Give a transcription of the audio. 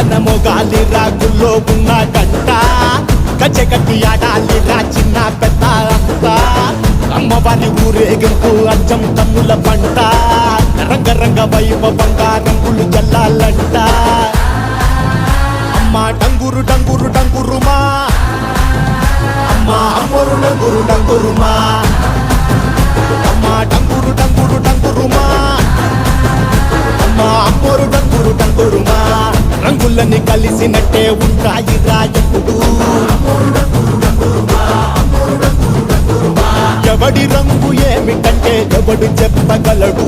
మనము గాలి రాగుల్లో ఉన్న గంట గజగట్టి ఆడాలిరా చిన్న పెద్ద అంతా అమ్మవారి ఊరేగింపు అచ్చం తన్నుల పంట రంగరంగ వైభవంగా రంగులు జల్లాలంట అమ్మ డంగురు డంగురు డంగురుమా అమ్మ అమ్మోరు డంగురు డంగురుమా అమ్మ డంగురు డంగురు డంగురుమా అమ్మ అమ్మోరు డంగురు డంగురుమా రంగులని కలిసినట్టే ఉంటాయిరా ఎప్పుడు ఎవడి రంగు ఏమిటంటే ఎవడు చెప్పగలడు